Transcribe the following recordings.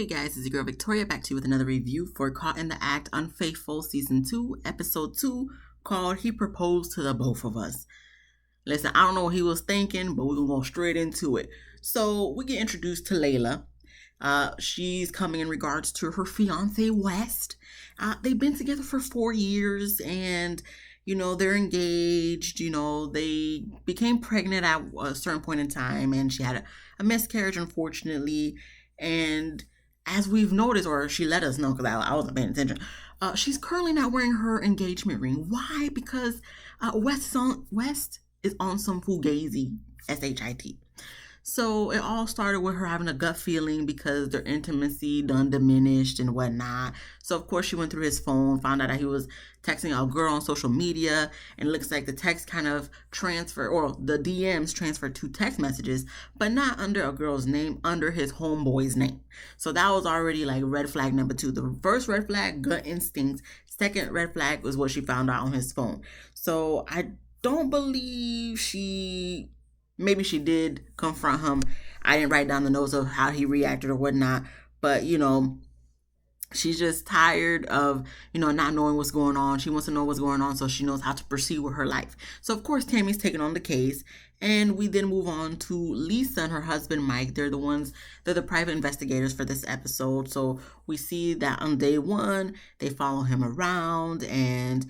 Hey guys, it's your girl Victoria back to you with another review for Caught in the Act Unfaithful Season 2, Episode 2, called He Proposed to the Both of Us. Listen, I don't know what he was thinking, but we're going to go straight into it. So we get introduced to Layla. She's coming in regards to her fiance, West. They've been together for 4 years and, they're engaged. They became pregnant at a certain point in time and she had a miscarriage, unfortunately. And as we've noticed, or she let us know because I wasn't paying attention, she's currently not wearing her engagement ring. Why? Because West is on some fugazi, S-H-I-T. So it all started with her having a gut feeling because their intimacy done diminished and whatnot. So of course she went through his phone, found out that he was texting a girl on social media, and it looks like the text kind of transfer, or the DMs transferred to text messages, but not under a girl's name, under his homeboy's name. So that was already like red flag number 2. The first red flag, gut instinct. Second red flag was what she found out on his phone. So I don't believe maybe she did confront him. I didn't write down the notes of how he reacted or whatnot. But, she's just tired of, not knowing what's going on. She wants to know what's going on so she knows how to proceed with her life. So, of course, Tammy's taking on the case. And we then move on to Lisa and her husband, Mike. They're the private investigators for this episode. So we see that on day 1, they follow him around and,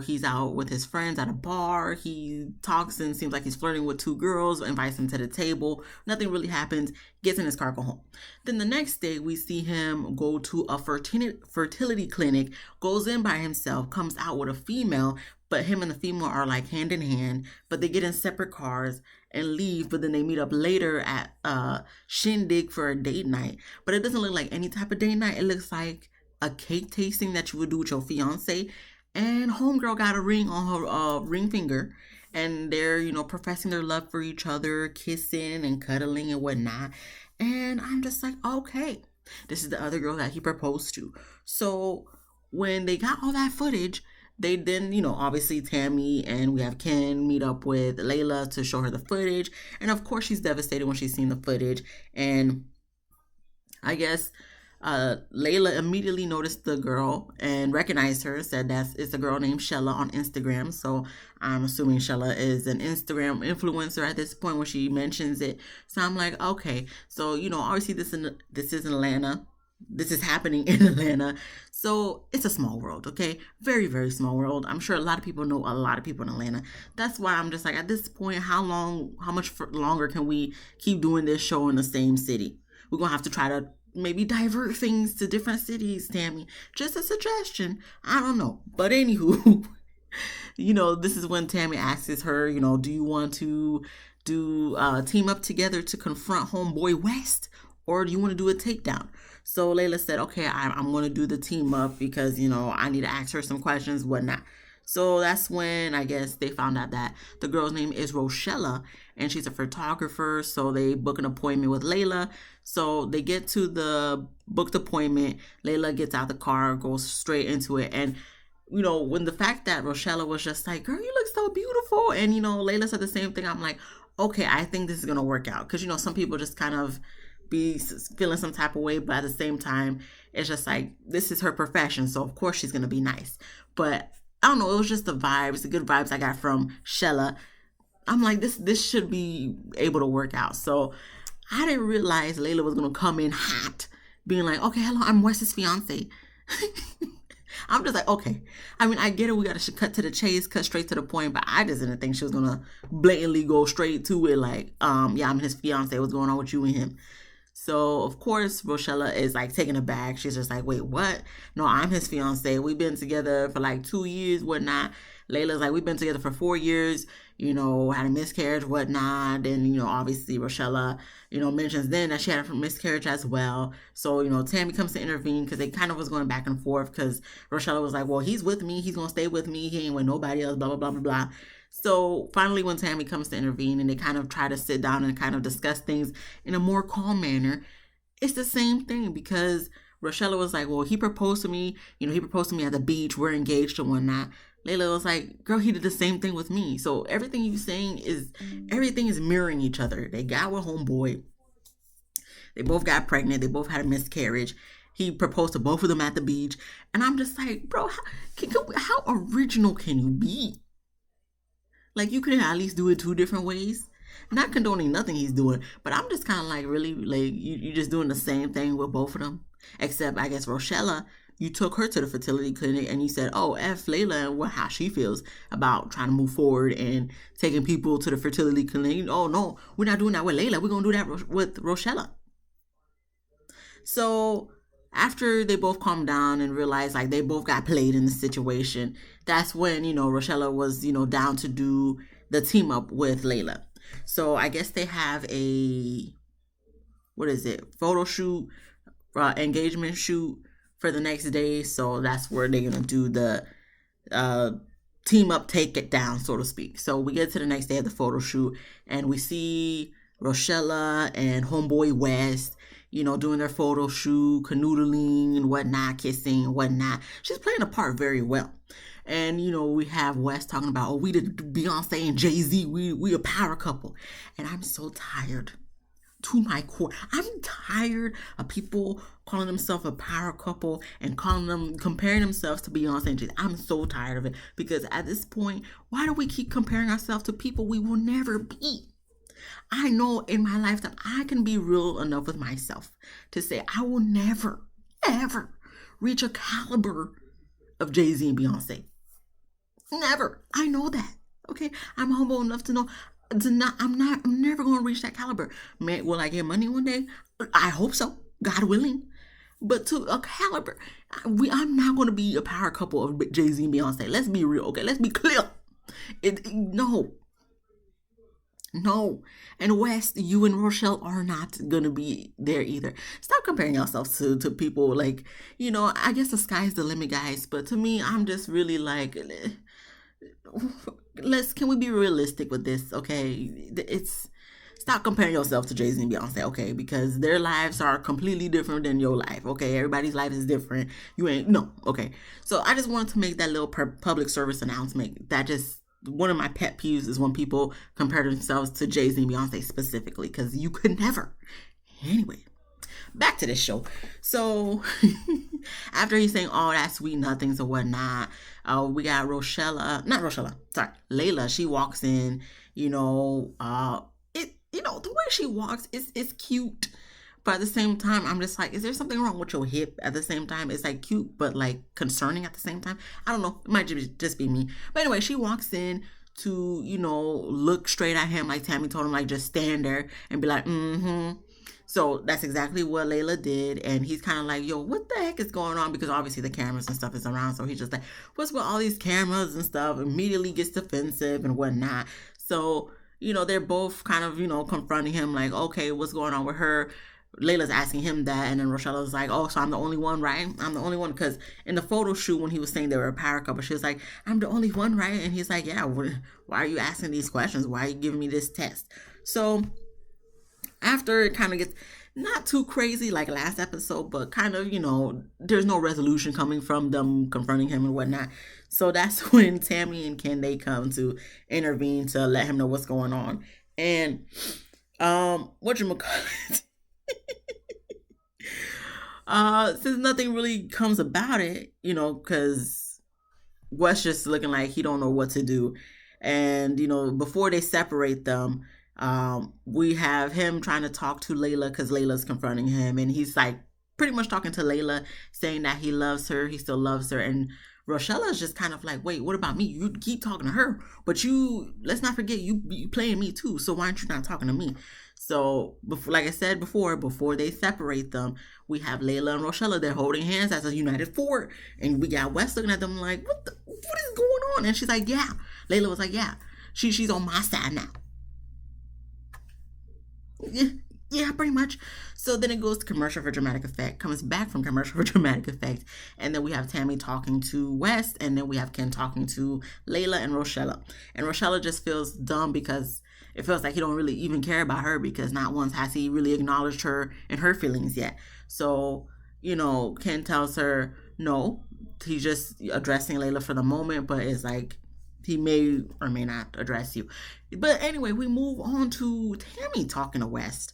he's out with his friends at a bar. He talks and seems like he's flirting with 2 girls, invites them to the table. Nothing really happens, gets in his car, go home. Then the next day, we see him go to a fertility clinic, goes in by himself, comes out with a female, but him and the female are like hand in hand, but they get in separate cars and leave, but then they meet up later at Shindig for a date night. But it doesn't look like any type of date night. It looks like a cake tasting that you would do with your fiance. And homegirl got a ring on her ring finger, and they're, professing their love for each other, kissing and cuddling and whatnot. And I'm just like, okay, this is the other girl that he proposed to. So when they got all that footage, they then, obviously Tammy and we have Ken meet up with Layla to show her the footage. And of course she's devastated when she's seen the footage. And I guess Layla immediately noticed the girl and recognized her, said it's a girl named Shella on Instagram. So I'm assuming Shella is an Instagram influencer at this point when she mentions it. So I'm like, okay. So, obviously this is in Atlanta. This is happening in Atlanta. So it's a small world, okay? Very, very small world. I'm sure a lot of people know a lot of people in Atlanta. That's why I'm just like, at this point, how much longer can we keep doing this show in the same city? We're going to have to try to maybe divert things to different cities, Tammy. Just a suggestion. I don't know. But anywho, this is when Tammy asks her, do you want to team up together to confront homeboy West? Or do you want to do a takedown? So Layla said, okay, I'm going to do the team up because, I need to ask her some questions, whatnot. So that's when I guess they found out that the girl's name is Rochella and she's a photographer. So they book an appointment with Layla. So they get to the booked appointment. Layla gets out the car, goes straight into it. And, when the fact that Rochella was just like, girl, you look so beautiful. And, Layla said the same thing. I'm like, okay, I think this is going to work out. Because, some people just kind of be feeling some type of way, but at the same time it's just like, this is her profession, so of course she's gonna be nice. But I don't know, it was just the vibes, the good vibes I got from Shella. I'm like, this should be able to work out. So I didn't realize Layla was gonna come in hot, being like, okay, hello, I'm Wes's fiance. I'm just like, okay. I mean, I get it, we gotta cut to the chase, cut straight to the point, but I just didn't think she was gonna blatantly go straight to it like, yeah, I'm his fiance, what's going on with you and him? So, of course, Rochella is like taken aback. She's just like, wait, what? No, I'm his fiance. We've been together for like 2 years, whatnot. Layla's like, we've been together for 4 years, had a miscarriage, whatnot. And, obviously Rochella, mentions then that she had a miscarriage as well. So, Tammy comes to intervene because they kind of was going back and forth because Rochella was like, well, he's with me. He's going to stay with me. He ain't with nobody else, blah, blah, blah, blah, blah. So finally, when Tammy comes to intervene and they kind of try to sit down and kind of discuss things in a more calm manner, it's the same thing because Rochella was like, well, he proposed to me, he proposed to me at the beach. We're engaged and whatnot. Layla was like, girl, he did the same thing with me. So everything is mirroring each other. They got with homeboy. They both got pregnant. They both had a miscarriage. He proposed to both of them at the beach. And I'm just like, bro, how original can you be? Like, you could at least do it two different ways. Not condoning nothing he's doing, but I'm just kind of like, really, like, you just doing the same thing with both of them. Except, I guess, Rochella, you took her to the fertility clinic and you said, oh, F Layla and how she feels about trying to move forward and taking people to the fertility clinic. Oh, no, we're not doing that with Layla. We're going to do that with Rochella. So after they both calmed down and realized like they both got played in the situation, that's when, Rochella was, down to do the team up with Layla. So I guess they have a, what is it, photo shoot, engagement shoot for the next day. So that's where they're going to do the team up, take it down, so to speak. So we get to the next day of the photo shoot and we see Rochella and homeboy West, doing their photo shoot, canoodling and whatnot, kissing and whatnot. She's playing the part very well. And, we have West talking about, oh, we the Beyonce and Jay-Z, we a power couple. And I'm so tired to my core. I'm tired of people calling themselves a power couple and comparing themselves to Beyonce and Jay-Z. I'm so tired of it because at this point, why do we keep comparing ourselves to people we will never be? I know in my lifetime, I can be real enough with myself to say I will never, ever reach a caliber of Jay-Z and Beyonce. Never. I know that. Okay. I'm humble enough to know I'm never going to reach that caliber. Man, will I get money one day? I hope so. God willing. But to a caliber, I'm not going to be a power couple of Jay-Z and Beyonce. Let's be real. Okay. Let's be clear. No. And West, you and Rochelle are not going to be there either. Stop comparing yourselves to people like, I guess the sky's the limit, guys. But to me, I'm just really like, can we be realistic with this? Okay. Stop comparing yourself to Jay-Z and Beyonce, okay? Because their lives are completely different than your life, okay? Everybody's life is different. Okay? So I just wanted to make that little public service announcement. That just, one of my pet peeves is when people compare themselves to Jay-Z and Beyonce specifically, because you could never. Anyway, back to this show. So after he's saying all that sweet nothings or whatnot, we got Layla. She walks in, the way she walks is cute. But at the same time, I'm just like, is there something wrong with your hip at the same time? It's like cute, but like concerning at the same time. I don't know. It might just be me. But anyway, she walks in to, look straight at him like Tammy told him, like just stand there and be like, mm-hmm. So that's exactly what Layla did. And he's kind of like, yo, what the heck is going on? Because obviously the cameras and stuff is around. So he's just like, what's with all these cameras and stuff? Immediately gets defensive and whatnot. So, they're both kind of, confronting him like, okay, what's going on with her? Layla's asking him that, and then Rochella's like, oh, so I'm the only one, right? I'm the only one, because in the photo shoot when he was saying they were a power couple, she was like, I'm the only one, right? And he's like, yeah, why are you asking these questions? Why are you giving me this test? So after it kind of gets not too crazy like last episode, but kind of, there's no resolution coming from them confronting him and whatnot. So that's when Tammy and Ken, they come to intervene to let him know what's going on. And whatchamacallit, since nothing really comes about it, because Wes just looking like he don't know what to do. And, before they separate them, we have him trying to talk to Layla because Layla's confronting him. And he's like pretty much talking to Layla, saying that he loves her. He still loves her. And Rochella's just kind of like, wait, what about me? You keep talking to her, but let's not forget, you playing me too. So why aren't you not talking to me? So, like I said before they separate them, we have Layla and Rochella. They're holding hands as a united forward. And we got Wes looking at them like, what is going on? And she's like, yeah. Layla was like, yeah, she's on my side now. Yeah, pretty much. So then it goes to commercial for dramatic effect, comes back from commercial for dramatic effect, and then we have Tammy talking to West, and then we have Ken talking to Layla and Rochella. And Rochella just feels dumb because it feels like he don't really even care about her, because not once has he really acknowledged her and her feelings yet. So, Ken tells her no, he's just addressing Layla for the moment, but it's like he may or may not address you. But anyway, we move on to Tammy talking to West.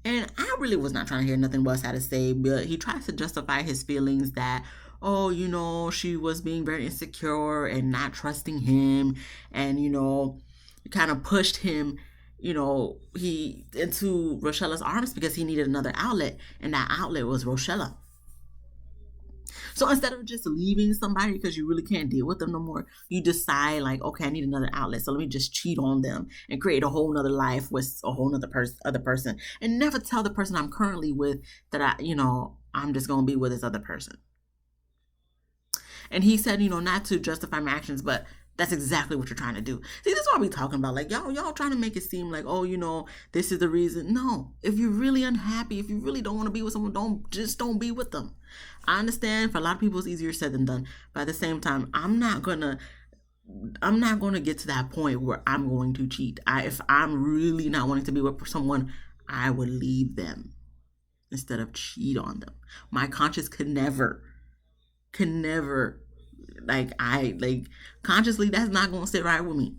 And I really was not trying to hear nothing Wes had to say, but he tries to justify his feelings that, oh, she was being very insecure and not trusting him, and kind of pushed him, he into Rochelle's arms because he needed another outlet, and that outlet was Rochella. So instead of just leaving somebody because you really can't deal with them no more, you decide like, okay, I need another outlet. So let me just cheat on them and create a whole nother life with a whole nother other person, and never tell the person I'm currently with that I'm just gonna be with this other person. And he said, not to justify my actions, but that's exactly what you're trying to do. See, this is what we talking about. Like, y'all trying to make it seem like, oh, this is the reason. No, if you're really unhappy, if you really don't want to be with someone, don't be with them. I understand for a lot of people it's easier said than done, but at the same time, I'm not gonna get to that point where I'm going to cheat. If I'm really not wanting to be with someone, I would leave them instead of cheat on them. My conscience could never like consciously, that's not gonna sit right with me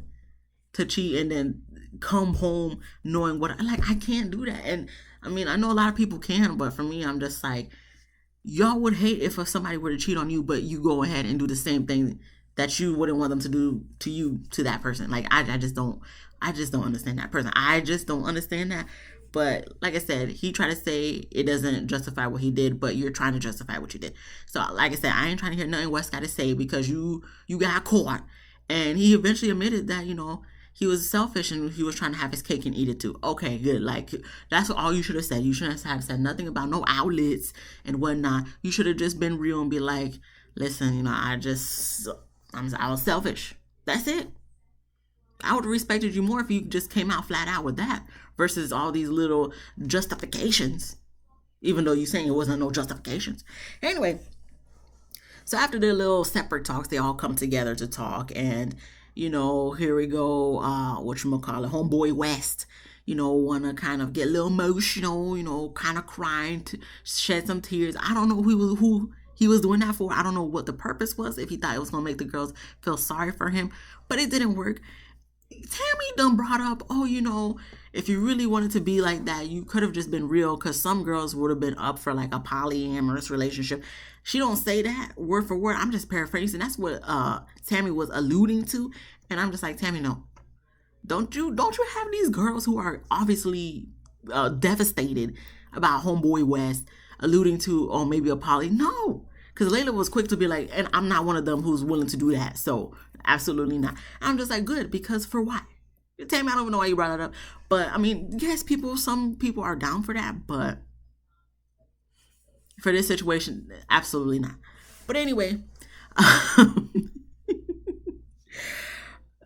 to cheat and then come home knowing what I can't do that. And I mean, I know a lot of people can, but for me, I'm just like, y'all would hate if somebody were to cheat on you, but you go ahead and do the same thing that you wouldn't want them to do to you, to that person. Like, I just don't understand that person. I just don't understand that. But like I said, he tried to say it doesn't justify what he did, but you're trying to justify what you did. So like I said, I ain't trying to hear nothing Wes got to say because you got caught. And he eventually admitted that, he was selfish and he was trying to have his cake and eat it too. Okay, good. Like, that's all you should have said. You shouldn't have said nothing about no outlets and whatnot. You should have just been real and be like, listen, I was selfish. That's it. I would have respected you more if you just came out flat out with that versus all these little justifications, even though you're saying it wasn't no justifications. Anyway, so after their little separate talks, they all come together to talk, and here we go. Whatchamacallit, homeboy West, want to kind of get a little emotional, kind of crying, to shed some tears. I don't know who he was doing that for. I don't know what the purpose was, if he thought it was going to make the girls feel sorry for him, but it didn't work. Tammy done brought up, oh, if you really wanted to be like that, you could have just been real, because some girls would have been up for like a polyamorous relationship. She don't say that word for word. I'm just paraphrasing. That's what Tammy was alluding to. And I'm just like, Tammy, no. Don't you have these girls who are obviously devastated about homeboy West alluding to, or maybe a poly? No. Because Layla was quick to be like, and I'm not one of them who's willing to do that. So absolutely not. I'm just like, good, because for why? Tammy, I don't even know why you brought that up. But I mean, yes, some people are down for that, but for this situation, absolutely not. But anyway,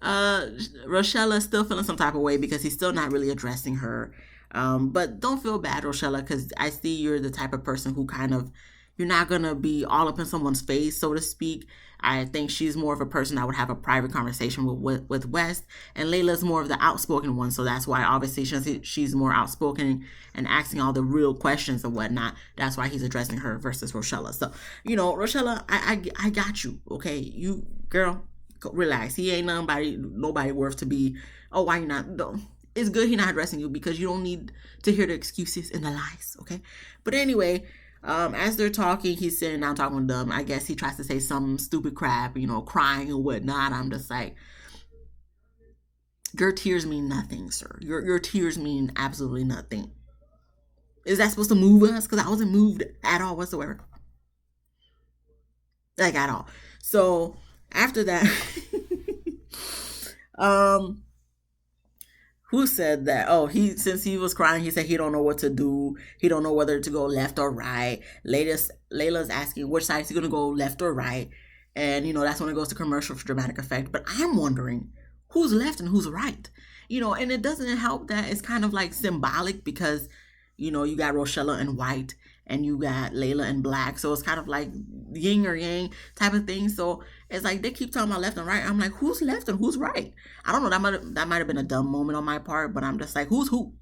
Rochella's still feeling some type of way because he's still not really addressing her. But don't feel bad, Rochella, because I see you're the type of person who kind of, you're not going to be all up in someone's face, so to speak. I think she's more of a person that would have a private conversation with West. And Layla's more of the outspoken one. So that's why obviously she's more outspoken and asking all the real questions and whatnot. That's why he's addressing her versus Rochella. So, Rochella, I got you. Okay. You, girl, relax. He ain't nobody worth to be, oh, why you not? No. It's good he not addressing you because you don't need to hear the excuses and the lies. Okay. But anyway, as they're talking, he's sitting down talking with them. I guess he tries to say some stupid crap, crying and whatnot. I'm just like, your tears mean nothing, sir. Your tears mean absolutely nothing. Is that supposed to move us? Because I wasn't moved at all whatsoever. Like, at all. So after that, who said that? Oh, since he was crying, he said he don't know what to do. He don't know whether to go left or right. Layla's asking which side is he going to go, left or right. And, that's when it goes to commercial for dramatic effect. But I'm wondering who's left and who's right. And it doesn't help that it's kind of like symbolic because, you got Rochella in white and you got Layla in black. So it's kind of like yin or yang type of thing. So it's like they keep talking about left and right. I'm like, who's left and who's right? I don't know. That might have been a dumb moment on my part, but I'm just like, who's who?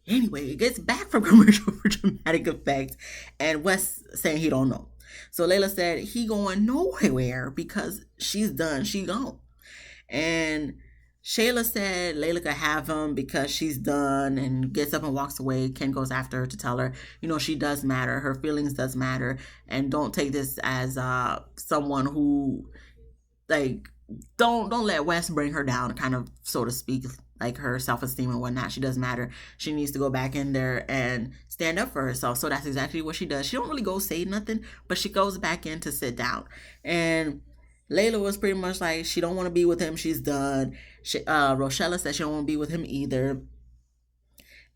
Anyway, it gets back from commercial for dramatic effect, and Wes saying he don't know. So Layla said he going nowhere because she's done. She gone. And Shayla said Layla could have him because she's done, and gets up and walks away. Ken goes after her to tell her, she does matter. Her feelings does matter. And don't take this as someone who, like, don't let Wes bring her down, kind of, so to speak, like her self-esteem and whatnot. She does matter. She needs to go back in there and stand up for herself. So that's exactly what she does. She don't really go say nothing, but she goes back in to sit down. And Layla was pretty much like, she don't want to be with him. She's done. Rochella said she don't want to be with him either.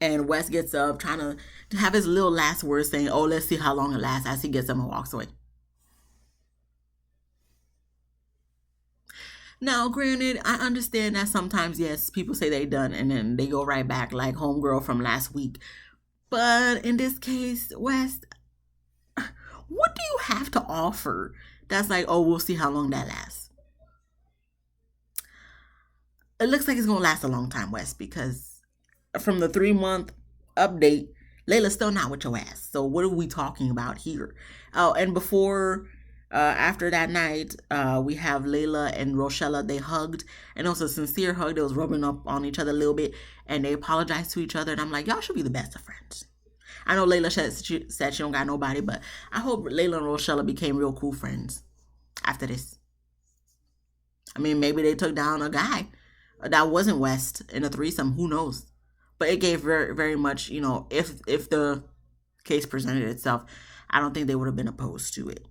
And Wes gets up, trying to have his little last words, saying, "Oh, let's see how long it lasts," as he gets up and walks away. Now, granted, I understand that sometimes, yes, people say they done and then they go right back, like homegirl from last week. But in this case, Wes, what do you have to offer that's like, oh, we'll see how long that lasts? It looks like it's going to last a long time, Wes, because from the 3-month update, Layla's still not with your ass. So what are we talking about here? Oh, and after that night, we have Layla and Rochella. They hugged, and it was a sincere hug. They was rubbing up on each other a little bit, and they apologized to each other. And I'm like, y'all should be the best of friends. I know Layla said she don't got nobody, but I hope Layla and Rochella became real cool friends after this. I mean, maybe they took down a guy that wasn't West in a threesome. Who knows? But it gave very, very much, if the case presented itself, I don't think they would have been opposed to it.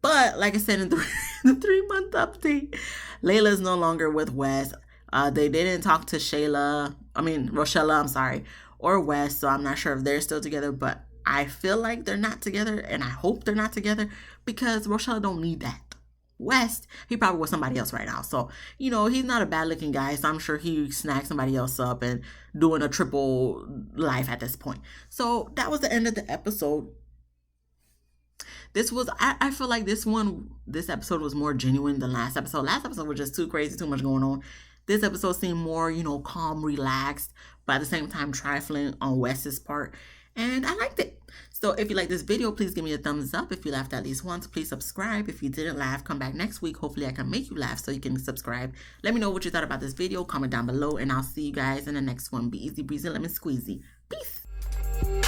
But like I said in the 3-month update, Layla is no longer with Wes. They didn't talk to Rochella, I'm sorry, or Wes, so I'm not sure if they're still together, but I feel like they're not together, and I hope they're not together, because Rochella don't need that. West, he probably with somebody else right now. So, he's not a bad looking guy, so I'm sure he snagged somebody else up and doing a triple life at this point. So that was the end of the episode. I feel like this episode was more genuine than last episode. Last episode was just too crazy, too much going on. This episode seemed more, calm, relaxed, but at the same time trifling on Wes's part. And I liked it. So if you like this video, please give me a thumbs up. If you laughed at least once, please subscribe. If you didn't laugh, come back next week. Hopefully I can make you laugh so you can subscribe. Let me know what you thought about this video. Comment down below, and I'll see you guys in the next one. Be easy breezy, lemon squeezy. Peace.